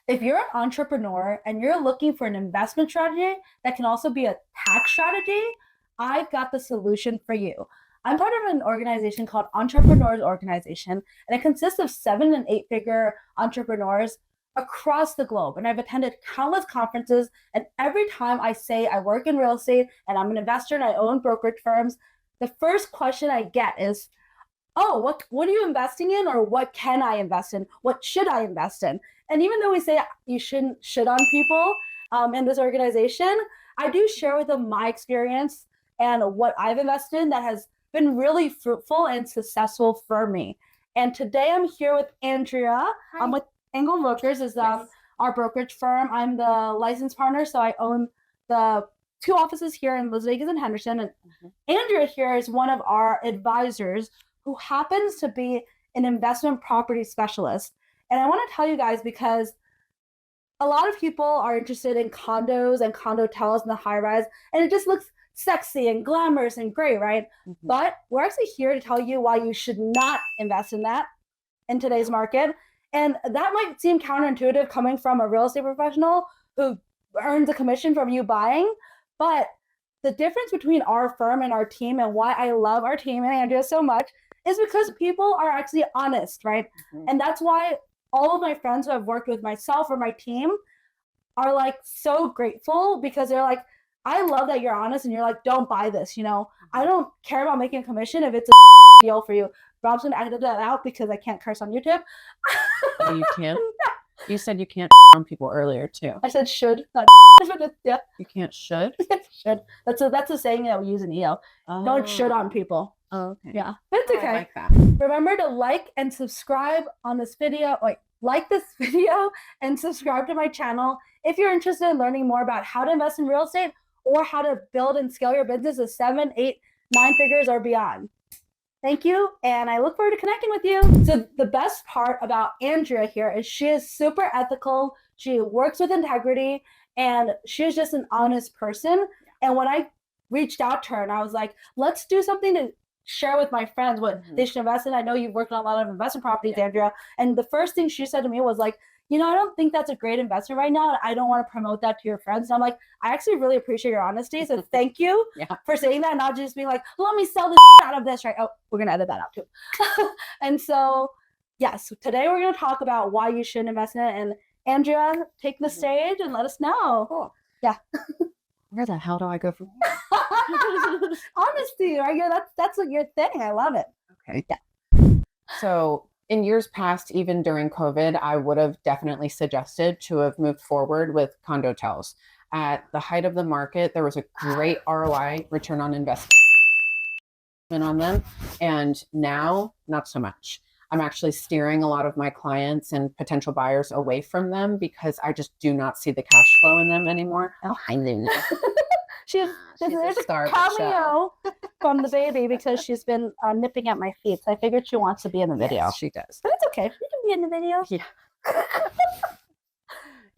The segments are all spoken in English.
If you're an entrepreneur and you're looking for an investment strategy that can also be a tax strategy, I've got the solution for you. I'm part of an organization called Entrepreneurs Organization, and it consists of 7 and 8 figure entrepreneurs across the globe. And I've attended countless conferences, and every time I say I work in real estate and I'm an investor and I own brokerage firms, the first question I get is, oh, what are you investing in, or what can I invest in? What should I invest in? And even though we say you shouldn't shit on people in this organization, I do share with them my experience and what I've invested in that has been really fruitful and successful for me. And today I'm here with Andrea. Hi. I'm with Angle Brokers, is Yes. our brokerage firm. I'm the licensed partner, so I own the 2 offices here in Las Vegas and Henderson. And Andrea here is one of our advisors who happens to be an investment property specialist. And I want to tell you guys, because a lot of people are interested in condos and condotels and the high rise, and it just looks sexy and glamorous and great, right? But we're actually here to tell you why you should not invest in that in today's market. And that might seem counterintuitive coming from a real estate professional who earns a commission from you buying. But the difference between our firm and our team, and why I love our team and Andrea so much, is because people are actually honest, right? And that's why all of my friends who have worked with myself or my team are like so grateful, because they're like, I love that you're honest and you're like, don't buy this, I don't care about making a commission if it's a deal for you. Rob's gonna edit that out because I can't curse on YouTube. Oh, you can't? You said you can't on people earlier too. I said should, not yeah. You can't should? Should. That's a saying that we use in EO. Don't should on people. Oh, okay. Yeah, but it's okay. I like that. Remember to like and subscribe on this video. Like this video and subscribe to my channel if you're interested in learning more about how to invest in real estate or how to build and scale your business to 7, 8, 9 figures or beyond. Thank you, and I look forward to connecting with you. So the best part about Andrea here is she is super ethical, she works with integrity, and she is just an honest person. And when I reached out to her and I was like, let's do something to share with my friends what they should invest in. I know you've worked on a lot of investment properties, Andrea. And the first thing she said to me was like, I don't think that's a great investment right now, and I don't want to promote that to your friends. And I'm like, I actually really appreciate your honesty, so thank you for saying that, not just being like, let me sell the out of this, right? Oh, we're gonna edit that out too. And so yes, today we're gonna talk about why you shouldn't invest in it. And Andrea, take the stage and let us know. Cool. Yeah. Where the hell do I go from here? Honesty, right? Yeah, that's your thing. I love it. Okay. Yeah. So in years past, even during COVID, I would have definitely suggested to have moved forward with condotels. At the height of the market, there was a great ROI, return on investment, on them. And now, not so much. I'm actually steering a lot of my clients and potential buyers away from them because I just do not see the cash flow in them anymore. Oh, hi, Luna. There's a cameo from the baby because she's been nipping at my feet. So I figured she wants to be in the video. Yes, she does. But it's okay. She can be in the video. Yeah.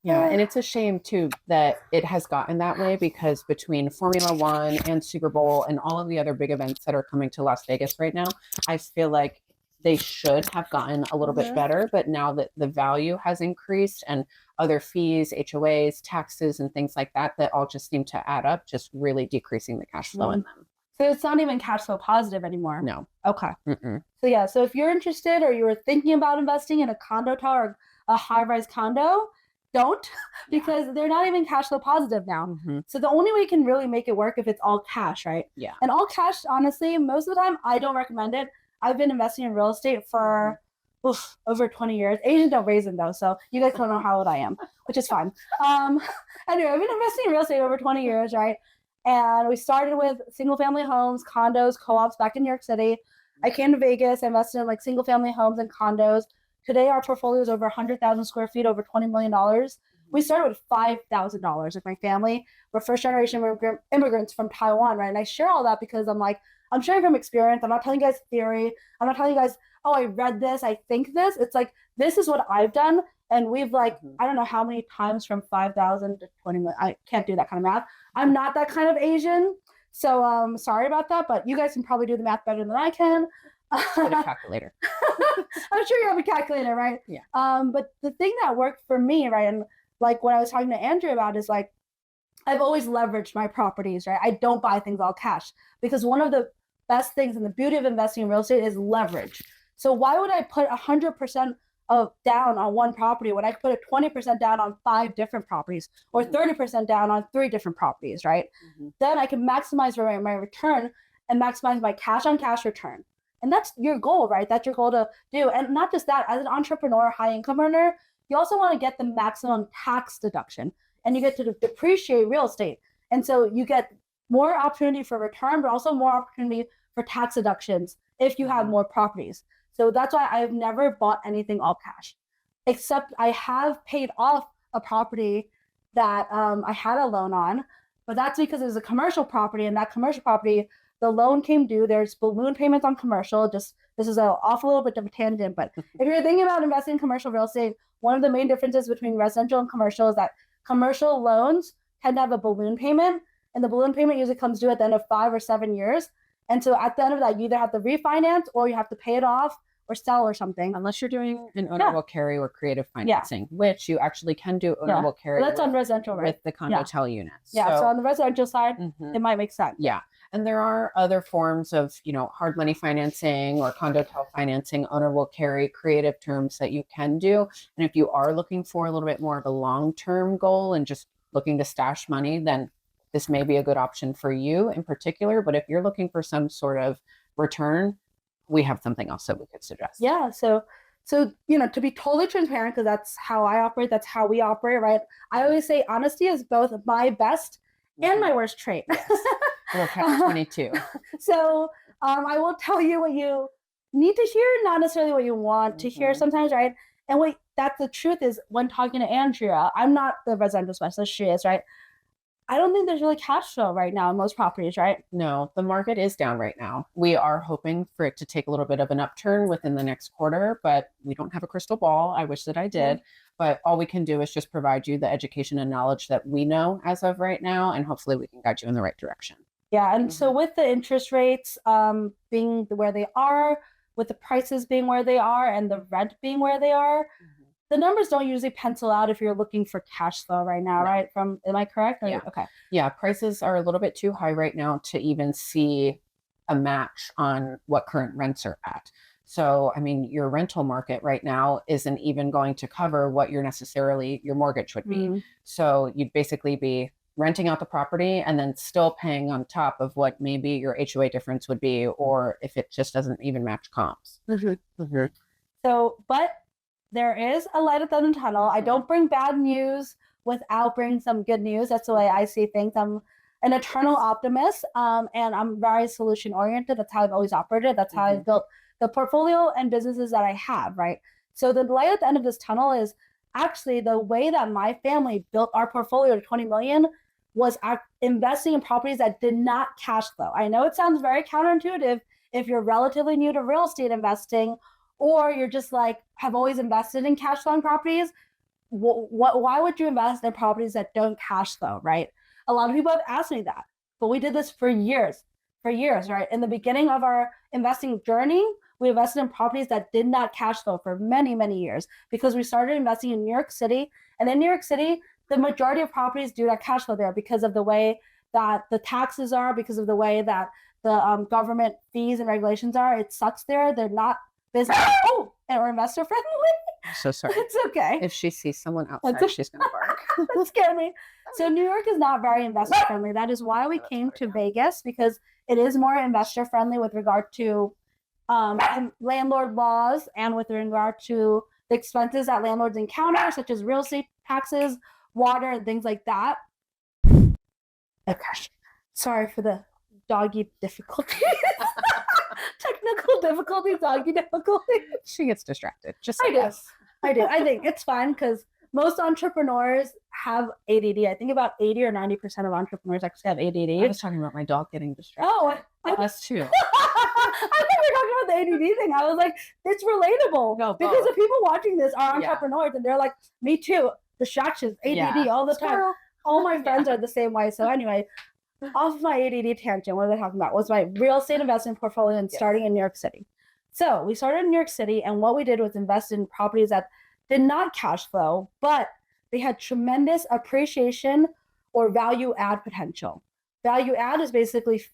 Yeah, and it's a shame too that it has gotten that way, because between Formula One and Super Bowl and all of the other big events that are coming to Las Vegas right now, I feel like they should have gotten a little bit better. But now that the value has increased and other fees, HOAs, taxes, and things like that, that all just seem to add up, just really decreasing the cash flow in them. So it's not even cash flow positive anymore. No. Okay. So yeah, so if you're interested or you were thinking about investing in a condotel or a high-rise condo, don't, because they're not even cash flow positive now. So the only way you can really make it work if it's all cash, right? Yeah. And all cash, honestly, most of the time, I don't recommend it. I've been investing in real estate for over 20 years. Asians don't raise them though, so you guys don't know how old I am, which is fine. Anyway, I've been investing in real estate over 20 years, right? And we started with single family homes, condos, co-ops back in New York City. I came to Vegas, I invested in like single family homes and condos. Today, our portfolio is over 100,000 square feet, over $20 million. We started with $5,000 with my family. We're first generation immigrants from Taiwan, right? And I share all that because I'm like, I'm sharing from experience. I'm not telling you guys theory. I'm not telling you guys, oh, I read this, I think this. It's like, this is what I've done. And we've like, I don't know how many times from 5,000 to 20 million. I can't do that kind of math. I'm not that kind of Asian. So sorry about that, but you guys can probably do the math better than I can. Get a calculator. I'm sure you have a calculator, right? Yeah. But the thing that worked for me, right, and like what I was talking to Andrea about is like, I've always leveraged my properties, right? I don't buy things all cash because one of the best things and the beauty of investing in real estate is leverage. So why would I put 100% of down on one property when I could put a 20% down on 5 different properties or 30% down on 3 different properties, right? Then I can maximize my return and maximize my cash on cash return. And that's your goal, right? That's your goal to do. And not just that, as an entrepreneur, high income earner, you also want to get the maximum tax deduction and you get to depreciate real estate. And so you get more opportunity for return, but also more opportunity for tax deductions if you have more properties. So that's why I've never bought anything all cash, except I have paid off a property that I had a loan on, but that's because it was a commercial property, and that commercial property, the loan came due. There's balloon payments on commercial. Just this is off a little bit of a tangent, but if you're thinking about investing in commercial real estate, one of the main differences between residential and commercial is that commercial loans tend to have a balloon payment, and the balloon payment usually comes due at the end of 5 or 7 years. And so at the end of that, you either have to refinance or you have to pay it off or sell or something. Unless you're doing an owner will carry or creative financing, which you actually can do owner will carry. But that's on residential, right? With the condotel units. Yeah, so on the residential side, it might make sense. Yeah. And there are other forms of, hard money financing or condotel financing, owner will carry, creative terms that you can do. And if you are looking for a little bit more of a long-term goal and just looking to stash money, then this may be a good option for you in particular. But if you're looking for some sort of return, we have something else that we could suggest. Yeah. So to be totally transparent, because that's how I operate, that's how we operate, right? I always say honesty is both my best and my worst trait. Yes. Little catch 22. So I will tell you what you need to hear, not necessarily what you want to hear sometimes, right? And that's the truth is when talking to Andrea, I'm not the residential specialist, she is, right? I don't think there's really cash flow right now in most properties, right? No, the market is down right now. We are hoping for it to take a little bit of an upturn within the next quarter, but we don't have a crystal ball. I wish that I did. But all we can do is just provide you the education and knowledge that we know as of right now, and hopefully we can guide you in the right direction. Yeah, and so with the interest rates being where they are, with the prices being where they are, and the rent being where they are, the numbers don't usually pencil out if you're looking for cash flow right now, right? Am I correct? Yeah. Okay. Yeah, prices are a little bit too high right now to even see a match on what current rents are at. So, I mean, your rental market right now isn't even going to cover what your mortgage would be. So you'd basically be renting out the property and then still paying on top of what maybe your HOA difference would be, or if it just doesn't even match comps. So, but there is a light at the end of the tunnel. I don't bring bad news without bringing some good news. That's the way I see things. I'm an eternal optimist, and I'm very solution oriented. That's how I've always operated. That's how I've built the portfolio and businesses that I have, right? So the light at the end of this tunnel is actually the way that my family built our portfolio to 20 million was investing in properties that did not cash flow. I know it sounds very counterintuitive if you're relatively new to real estate investing, or you're just like, have always invested in cash flowing properties. Why would you invest in properties that don't cash flow, right? A lot of people have asked me that, but we did this for years, right? In the beginning of our investing journey, we invested in properties that did not cash flow for many, many years because we started investing in New York City. And in New York City, the majority of properties do not cash flow there because of the way that the taxes are, because of the way that the government fees and regulations are. It sucks there. They're not business or investor friendly. I'm so sorry. It's okay. If she sees someone outside, she's going to bark. That scared me. So New York is not very investor friendly. That is why we came to Vegas, because it is more investor friendly with regard to landlord laws and with regard to the expenses that landlords encounter, such as real estate taxes, water, and things like that. Oh gosh, sorry for the doggy difficulties. Technical difficulties, doggy difficulties. She gets distracted. I do. I think it's fine because most entrepreneurs have ADD. I think about 80 or 90% of entrepreneurs actually have ADD. I was talking about my dog getting distracted. Oh, us too. I thought we were talking about the ADD thing. I was like, it's relatable. No, because the people watching this are entrepreneurs and they're like, me too. Distractions, ADD all the time. All my friends are the same way. So anyway, off my ADD tangent, what was I talking about? Was my real estate investment portfolio and starting in New York City. So we started in New York City, and what we did was invest in properties that did not cash flow, but they had tremendous appreciation or value add potential. Value add is basically,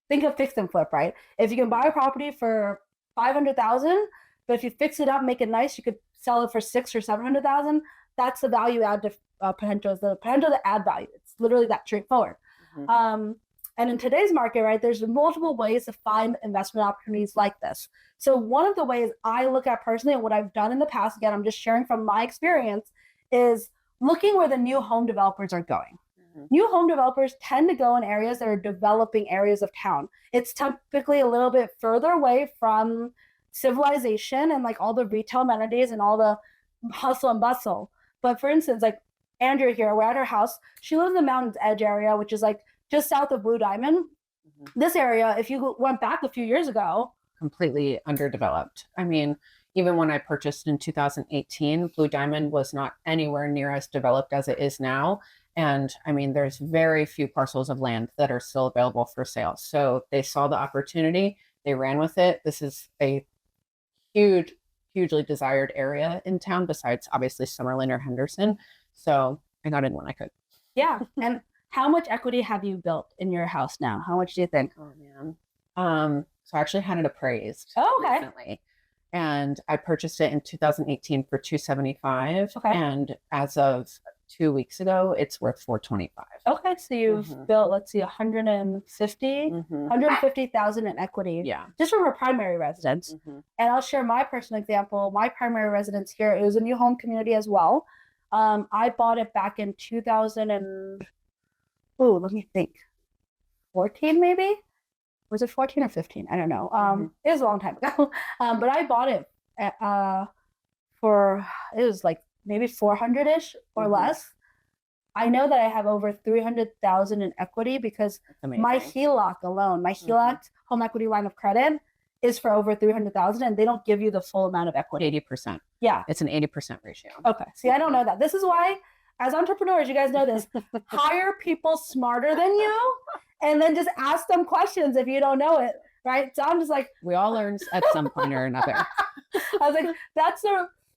think of fix and flip, right? If you can buy a property for 500,000, but if you fix it up, make it nice, you could sell it for 600,000 or 700,000. That's the value add potential, is the potential to add value. It's literally that straightforward. And in today's market, right, there's multiple ways to find investment opportunities like this. So one of the ways I look at personally, and what I've done in the past, again, I'm just sharing from my experience, is looking where the new home developers are going. New home developers tend to go in areas that are developing areas of town. It's typically a little bit further away from civilization and like all the retail amenities and all the hustle and bustle. But for instance, like Andrea here, we're at her house. She lives in the Mountains Edge area, which is like just south of Blue Diamond. This area, if you went back a few years ago, completely underdeveloped. I mean, even when I purchased in 2018, Blue Diamond was not anywhere near as developed as it is now. And I mean, there's very few parcels of land that are still available for sale. So they saw the opportunity, they ran with it. This is a hugely desired area in town, besides obviously Summerlin or Henderson. So I got in when I could. Yeah. And how much equity have you built in your house now? How much do you think? Oh man. So I actually had it appraised recently. And I purchased it in 2018 for $275. Okay. And as of 2 weeks ago, it's worth $425. Okay, so you've built, let's see, 150,000 in equity. Yeah. Just from a primary residence. And I'll share my personal example. My primary residence here, it was a new home community as well. I bought it back in 2000 and, let me think, 14 maybe? Was it 14 or 15? I don't know. It was a long time ago. But I bought it for, it was like maybe 400-ish or less. I know that I have over 300,000 in equity because my HELOC alone, my HELOC home equity line of credit is for over 300,000, and they don't give you the full amount of equity. 80%. Yeah. It's an 80% ratio. Okay. See, I don't know that. This is why, as entrepreneurs, you guys know this, hire people smarter than you, and then just ask them questions if you don't know it, right? So I'm just like, we all learn at some point or another. I was like,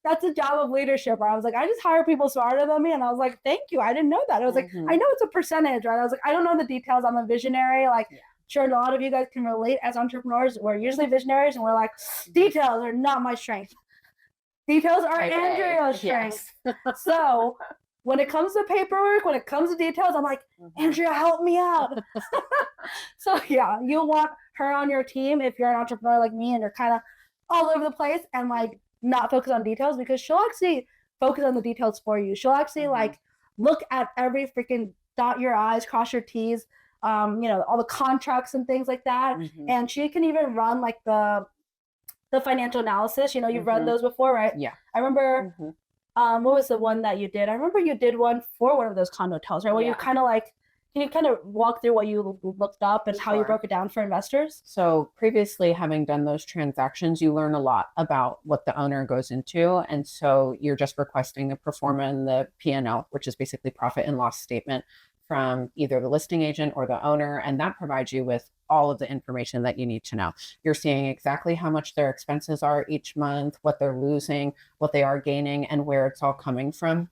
that's a job of leadership. Where I was like, I just hire people smarter than me, and I was like, thank you. I didn't know that. I was like, I know it's a percentage, right? I was like, I don't know the details. I'm a visionary. Like, sure, a lot of you guys can relate as entrepreneurs. We're usually visionaries, and we're like, details are not my strength. Details are Andrea's strength. So when it comes to paperwork, when it comes to details, I'm like, Andrea, help me out. So yeah, you'll want her on your team if you're an entrepreneur like me and you're kind of all over the place and like not focus on details, because she'll actually focus on the details for you. She'll actually like look at every freaking dot your I's, cross your T's, all the contracts and things like that. And she can even run like the financial analysis. You've read those before, right? Yeah. I remember, what was the one that you did? I remember you did one for one of those condotels, right? Where you kind of like, can you kind of walk through what you looked up and how you broke it down for investors? So previously, having done those transactions, you learn a lot about what the owner goes into. And so you're just requesting the pro forma and the P&L, which is basically profit and loss statement, from either the listing agent or the owner. And that provides you with all of the information that you need to know. You're seeing exactly how much their expenses are each month, what they're losing, what they are gaining, and where it's all coming from.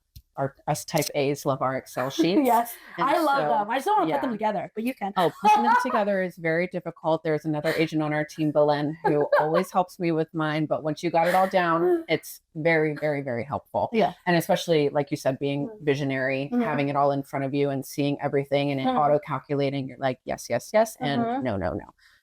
Us type A's love our Excel sheets. Yes, and I love them. I just don't want to put them together, but you can. Oh, putting them together is very difficult. There's another agent on our team, Belen, who always helps me with mine. But once you got it all down, it's very, very, very helpful. Yeah. And especially, like you said, being visionary, having it all in front of you and seeing everything and it auto-calculating, you're like, yes, and no.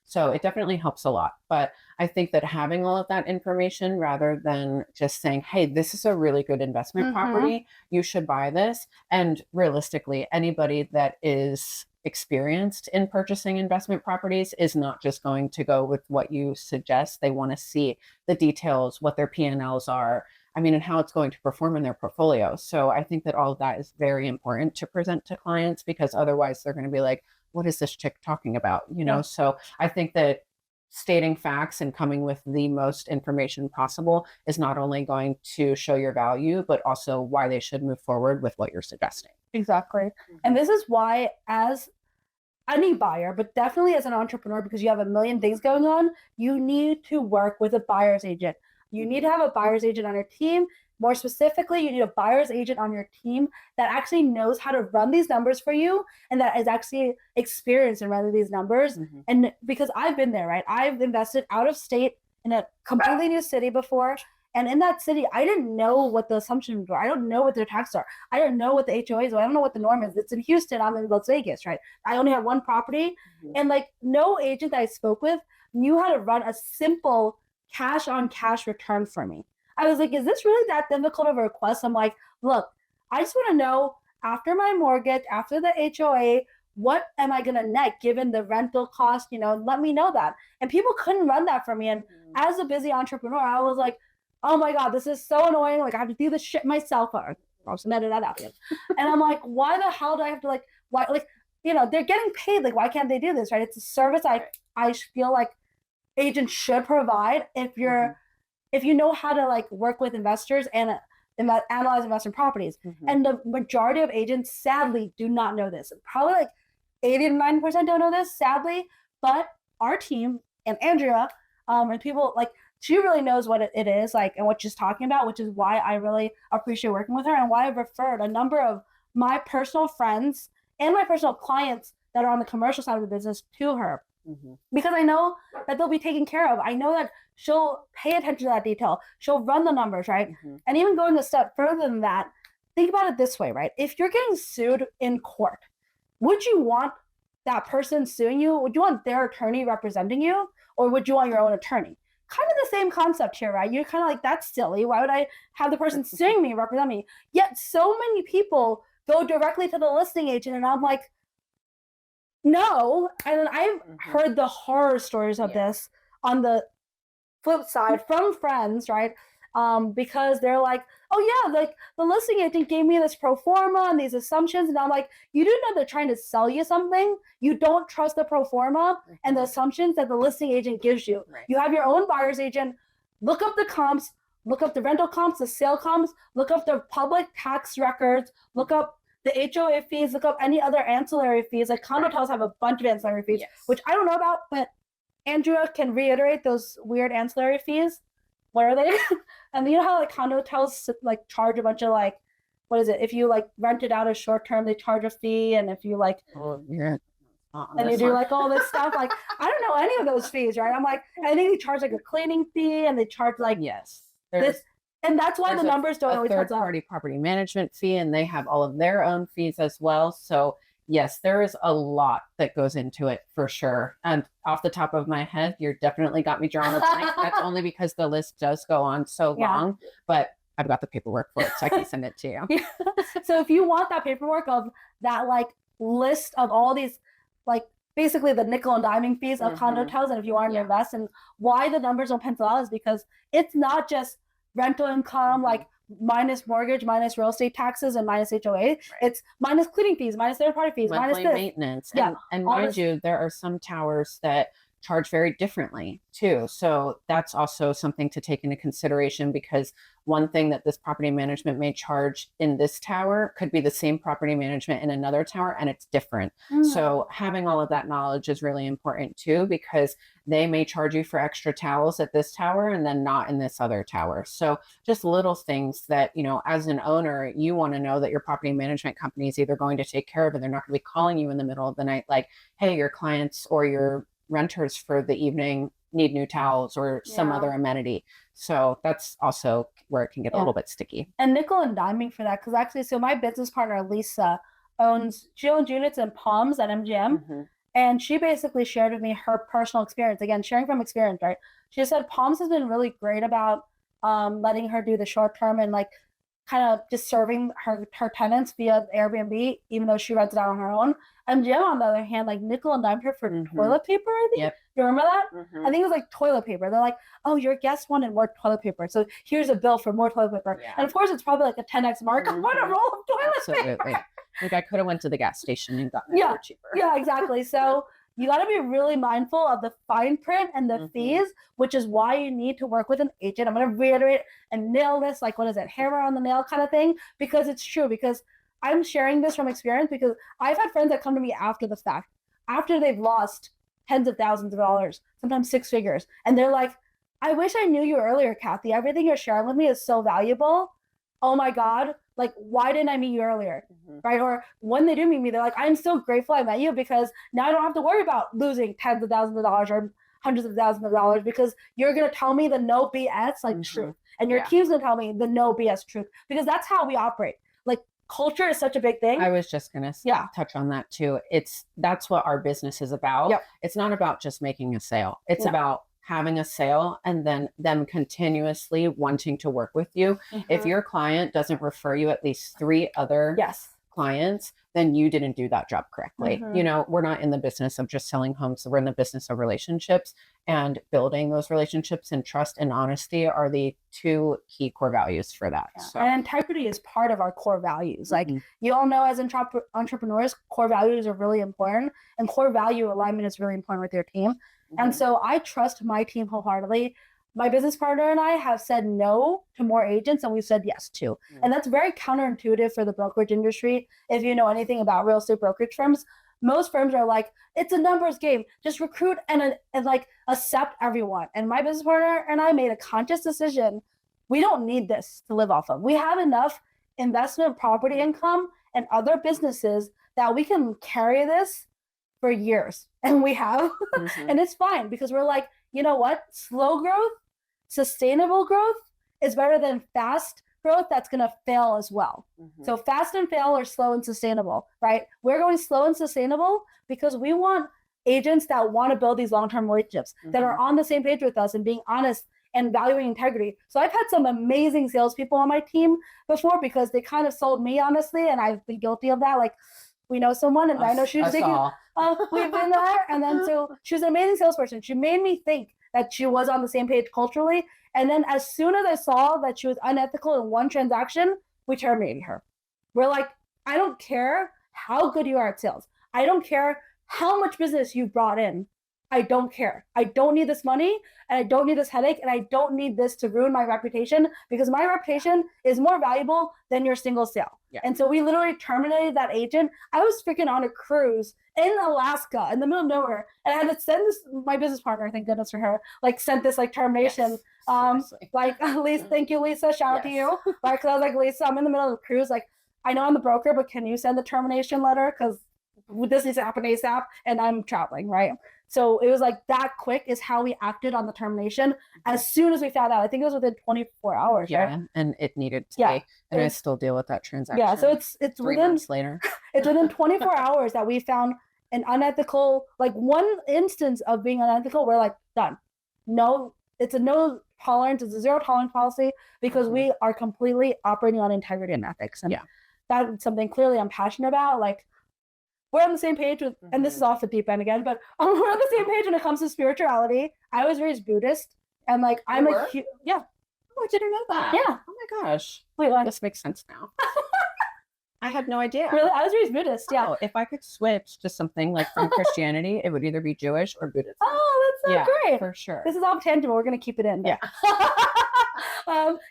So it definitely helps a lot. But I think that having all of that information, rather than just saying, hey, this is a really good investment property, you should buy this. And realistically, anybody that is experienced in purchasing investment properties is not just going to go with what you suggest. They want to see the details, what their P&Ls are, and how it's going to perform in their portfolio. So I think that all of that is very important to present to clients, because otherwise they're going to be like, what is this chick talking about? So I think that stating facts and coming with the most information possible is not only going to show your value, but also why they should move forward with what you're suggesting. Exactly. And this is why, as any buyer, but definitely as an entrepreneur, because you have a million things going on, you need to work with a buyer's agent. You need to have a buyer's agent on your team. More specifically, you need a buyer's agent on your team that actually knows how to run these numbers for you and that is actually experienced in running these numbers. And because I've been there, right? I've invested out of state in a completely new city before. And in that city, I didn't know what the assumptions were. I don't know what their taxes are. I don't know what the HOAs are. I don't know what the norm is. It's in Houston. I'm in Las Vegas, right? I only have one property. And like no agent that I spoke with knew how to run a simple cash on cash return for me. I was like, is this really that difficult of a request? I'm like, look, I just want to know after my mortgage, after the HOA, what am I going to net given the rental cost? Let me know that. And people couldn't run that for me. And as a busy entrepreneur, I was like, oh my God, this is so annoying. Like I have to do this shit myself. I'll just edit that out. And I'm like, why the hell do I have to why, they're getting paid. Like, why can't they do this? Right. It's a service I feel like agents should provide if you know how to work with investors and analyze investment properties. And the majority of agents sadly do not know this. Probably 80 to 90% don't know this, sadly. But our team and Andrea, and people she really knows what it is and what she's talking about, which is why I really appreciate working with her and why I've referred a number of my personal friends and my personal clients that are on the commercial side of the business to her. Because I know that they'll be taken care of. I know that she'll pay attention to that detail. She'll run the numbers, right? And even going a step further than that, think about it this way, right? If you're getting sued in court, would you want that person suing you? Would you want their attorney representing you? Or would you want your own attorney? Kind of the same concept here, right? You're kind of like, that's silly. Why would I have the person suing me represent me? Yet so many people go directly to the listing agent, and I'm like, no. And I've heard the horror stories of this on the flip side from friends, right? Because they're like, oh yeah, the listing agent gave me this pro forma and these assumptions, and I'm like, you do know they're trying to sell you something. You don't trust the pro forma and the assumptions that the listing agent gives you. You have your own buyer's agent. Look up the comps, look up the rental comps, the sale comps, look up the public tax records, look up the HOA fees, look up any other ancillary fees. Like Condotels have a bunch of ancillary fees, which I don't know about, but Andrea can reiterate those weird ancillary fees. What are they? And you know how Condotels charge a bunch of what is it? If you rent it out as short term, they charge a fee, and if you and you do all this stuff, I don't know any of those fees, right? I'm like, I think they charge a cleaning fee, and they charge this. And that's why the numbers don't always third party property management fee, and they have all of their own fees as well. So yes, there is a lot that goes into it for sure. And off the top of my head, you're definitely got me drawing a blank. That's only because the list does go on so long, but I've got the paperwork for it, so I can send it to you. So if you want that paperwork of that list of all these basically the nickel and diming fees of Condotels, and if you want to invest, and why the numbers don't pencil out is because it's not just rental income minus mortgage, minus real estate taxes, and minus HOA. It's minus cleaning fees, minus third party fees, monthly minus maintenance. And mind you, there are some towers that charge very differently too. So that's also something to take into consideration, because one thing that this property management may charge in this tower could be the same property management in another tower, and it's different. So having all of that knowledge is really important too, because they may charge you for extra towels at this tower and then not in this other tower. So just little things that, as an owner, you want to know that your property management company is either going to take care of, and they're not going to be calling you in the middle of the night hey, your clients or your renters for the evening need new towels or some other amenity. So that's also where it can get a little bit sticky. And nickel and diming for that, because actually, so my business partner Lisa owns units in Palms at MGM, and she basically shared with me her personal experience. Again, sharing from experience, right? She said Palms has been really great about letting her do the short term and kind of just serving her tenants via Airbnb, even though she rents it out on her own. MGM, on the other hand, nickel and dimed her for toilet paper, I think. You remember that? I think it was toilet paper. They're oh, your guest wanted more toilet paper, so here's a bill for more toilet paper. And of course, it's probably a 10x markup on a roll of toilet paper. I could have went to the gas station and gotten it for cheaper. Yeah, exactly. So you got to be really mindful of the fine print and the fees, which is why you need to work with an agent. I'm going to reiterate and nail this, what is it, hammer on the nail kind of thing, because it's true. Because I'm sharing this from experience, because I've had friends that come to me after the fact. after they've lost tens of thousands of dollars, sometimes six figures. And they're like, I wish I knew you earlier, Cathey. Everything you're sharing with me is so valuable. Oh my God. Like, why didn't I meet you earlier? Right? Or when they do meet me, they're like, I'm so grateful I met you because now I don't have to worry about losing tens of thousands of dollars or hundreds of thousands of dollars because you're going to tell me the no BS, like truth. And your team's going to tell me the no BS truth because that's how we operate. Like, culture is such a big thing. I was just going to touch on that too. That's what our business is about. Yep. It's not about just making a sale. It's about having a sale and then them continuously wanting to work with you. If your client doesn't refer you at least 3 other clients, then you didn't do that job correctly. You know, we're not in the business of just selling homes. We're in the business of relationships, and building those relationships, and trust and honesty are the 2 key core values for that. So. And integrity is part of our core values. Like you all know, as entrepreneurs, core values are really important, and core value alignment is really important with your team. And so I trust my team wholeheartedly. My business partner and I have said no to more agents than we've said yes to. And that's very counterintuitive for the brokerage industry. If you know anything about real estate brokerage firms, most firms are like, it's a numbers game. Just recruit and like accept everyone. And my business partner and I made a conscious decision. We don't need this to live off of. We have enough investment property income and other businesses that we can carry this for years. And we have, and it's fine because we're like, you know what? Slow growth, sustainable growth is better than fast growth that's going to fail as well. So fast and fail or slow and sustainable, right? We're going slow and sustainable because we want agents that want to build these long-term relationships, that are on the same page with us and being honest and valuing integrity. So I've had some amazing salespeople on my team before because they kind of sold me, honestly, and I've been guilty of that. Like, we know someone, and I know she was thinking, we've been there. And then so she was an amazing salesperson. She made me think that she was on the same page culturally. And then as soon as I saw that she was unethical in one transaction, we terminated her. We're like, I don't care how good you are at sales. I don't care how much business you brought in. I don't care. I don't need this money, and I don't need this headache, and I don't need this to ruin my reputation because my reputation is more valuable than your single sale. And so we literally terminated that agent. I was freaking on a cruise in Alaska in the middle of nowhere, and I had to send this, my business partner, thank goodness for her, like sent this like termination. Like, Lisa, thank you, Lisa. Shout out to you. Like, cause I was like, Lisa, I'm in the middle of the cruise. Like, I know I'm the broker, but can you send the termination letter? Because this needs to happen ASAP, and I'm traveling, right? So it was like that quick is how we acted on the termination as soon as we found out. I think it was within 24 hours. Right? And it needed to be. And I still deal with that transaction. Yeah, so it's 3 within, months later. It's within 24 hours that we found an unethical, like one instance of being unethical. We're like, done. No, it's a no tolerance. It's a zero tolerance policy because we are completely operating on integrity and ethics. And that's something clearly I'm passionate about. Like, we're on the same page with, and this is off the deep end again, but we're on the same page when it comes to spirituality. I was raised Buddhist, and like I'm a Oh, I didn't know that. Yeah. Oh my gosh. Wait, what? This makes sense now. I had no idea. Really, I was raised Buddhist. Yeah. Oh, if I could switch to something like from Christianity, it would either be Jewish or Buddhism. Oh, that's so great. For sure. This is all tangible. We're gonna keep it in. Yeah.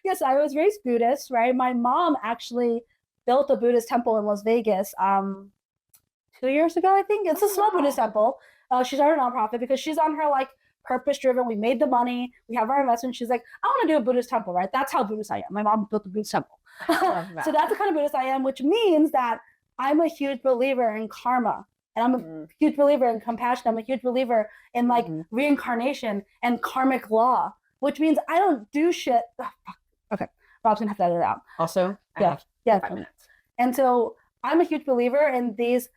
Yes, I was raised Buddhist. Right. My mom actually built a Buddhist temple in Las Vegas. 2 years ago, I think. It's a small Buddhist temple. She started a nonprofit because she's on her like purpose driven. We made the money. We have our investment. She's like, I want to do a Buddhist temple, right? That's how Buddhist I am. My mom built a Buddhist temple. So that's the kind of Buddhist I am, which means that I'm a huge believer in karma. And I'm a huge believer in compassion. I'm a huge believer in like reincarnation and karmic law, which means I don't do shit. Okay. Rob's gonna have to edit it out. Also, I have 5 minutes. And so I'm a huge believer in these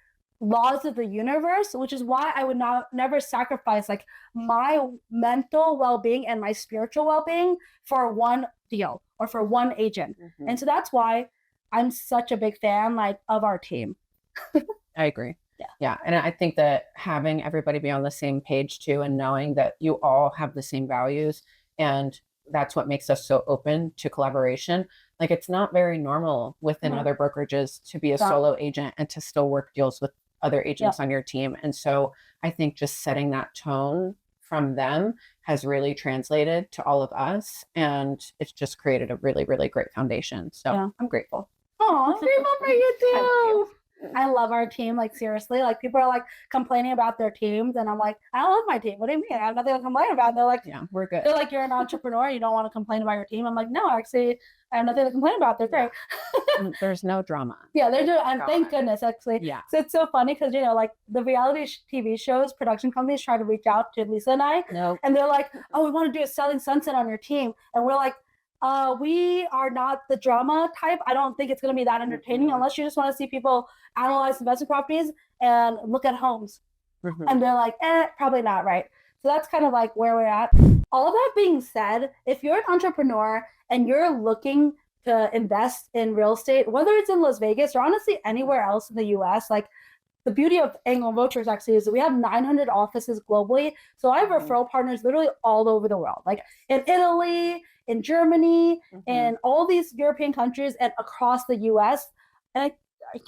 laws of the universe, which is why I would never sacrifice like my mental well-being and my spiritual well-being for one deal or for one agent. And so that's why I'm such a big fan like of our team. I agree. Yeah. And I think that having everybody be on the same page too, and knowing that you all have the same values, and that's what makes us so open to collaboration. Like, it's not very normal within other brokerages to be a solo agent and to still work deals with other agents on your team. And so I think just setting that tone from them has really translated to all of us, and it's just created a really, really great foundation. So I'm grateful. Oh, I'm grateful for you too. I love our team. Like, seriously, like people are like complaining about their teams, and I'm like, I love my team. What do you mean? I have nothing to complain about. They're like, yeah, we're good. They're like, you're an entrepreneur. You don't want to complain about your team. I'm like, no, actually, I have nothing to complain about. They're great. There's no drama. Yeah, they're doing, and thank goodness, actually. Yeah. So it's so funny because, you know, like the reality TV shows, production companies try to reach out to Lisa and I. No. And they're like, oh, we want to do a Selling Sunset on your team. And we're like, we are not the drama type. I don't think it's going to be that entertaining unless you just want to see people analyze investment properties and look at homes. And they're like, probably not, right? So that's kind of like where we're at. All of that being said, if you're an entrepreneur and you're looking to invest in real estate, whether it's in Las Vegas or honestly anywhere else in the US, like the beauty of Angle Vouchers actually is that we have 900 offices globally. So I have referral partners literally all over the world, like in Italy, in Germany, in all these European countries, and across the US. And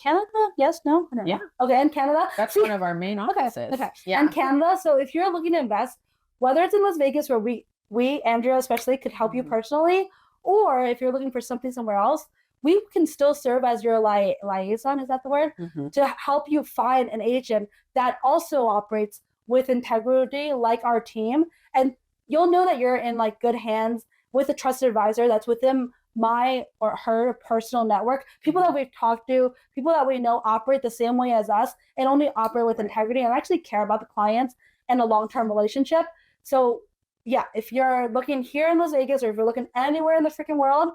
Canada? Yes, no? I don't know. Okay, in Canada. That's one of our main offices. Okay. Yeah. And Canada. So if you're looking to invest, whether it's in Las Vegas where we Andrea especially, could help you personally, or if you're looking for something somewhere else, we can still serve as your liaison, is that the word? To help you find an agent that also operates with integrity like our team. And you'll know that you're in like good hands with a trusted advisor that's within my or her personal network, people that we've talked to, people that we know operate the same way as us and only operate with integrity and actually care about the clients and a long-term relationship. So yeah, if you're looking here in Las Vegas or if you're looking anywhere in the freaking world,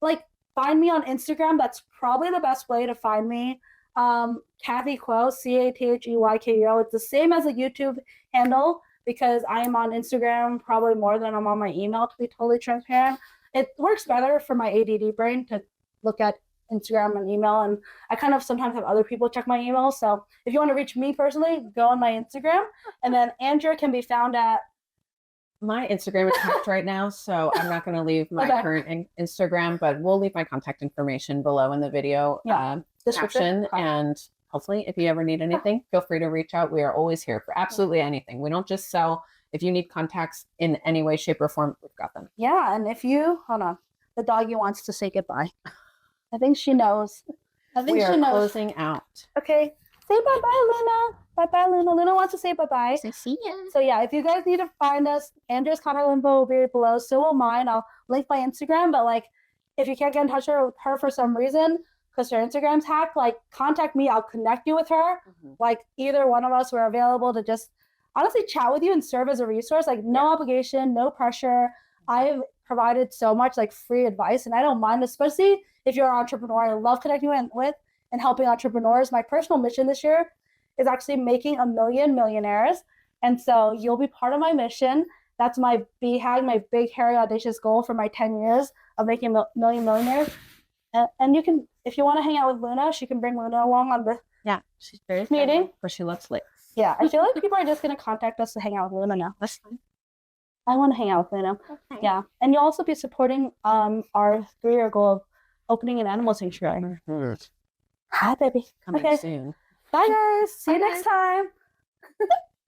like find me on Instagram. That's probably the best way to find me. Cathey Quo, CATHEYKO. It's the same as a YouTube handle because I am on Instagram probably more than I'm on my email, to be totally transparent. It works better for my ADD brain to look at Instagram and email, and I kind of sometimes have other people check my email. So if you want to reach me personally, go on my Instagram, and then Andrea can be found at. My Instagram is hacked right now, so I'm not going to leave my current Instagram, but we'll leave my contact information below in the video description. And hopefully, if you ever need anything, feel free to reach out. We are always here for absolutely anything. We don't just sell. If you need contacts in any way, shape, or form, we've got them. Yeah, and if you, hold on, the doggy wants to say goodbye. I think she knows. We are closing out. Okay, say bye-bye, Luna. Bye-bye, Luna. Luna wants to say bye-bye. So see ya. So yeah, if you guys need to find us, Andrea's contact info will be below. So will mine. I'll link my Instagram, but like, if you can't get in touch with her for some reason, because her Instagram's hacked, like, contact me. I'll connect you with her. Like, either one of us, we're available to just honestly chat with you and serve as a resource. Like, no obligation, no pressure. I've provided so much like free advice, and I don't mind, especially if you're an entrepreneur. I love connecting with and helping entrepreneurs. My personal mission this year is actually making 1 million millionaires, and so you'll be part of my mission. That's my BHAG, my big, hairy, audacious goal for my 10 years of making 1 million millionaires. And you can, if you want to hang out with Luna, she can bring Luna along on the she's very meeting, but she loves licks. Yeah, I feel like people are just going to contact us to hang out with Luna now. That's fine. I want to hang out with Luna. Okay. Yeah, and you'll also be supporting our 3-year goal of opening an animal sanctuary. Hi, baby. Coming soon. Bye, guys. See you next time.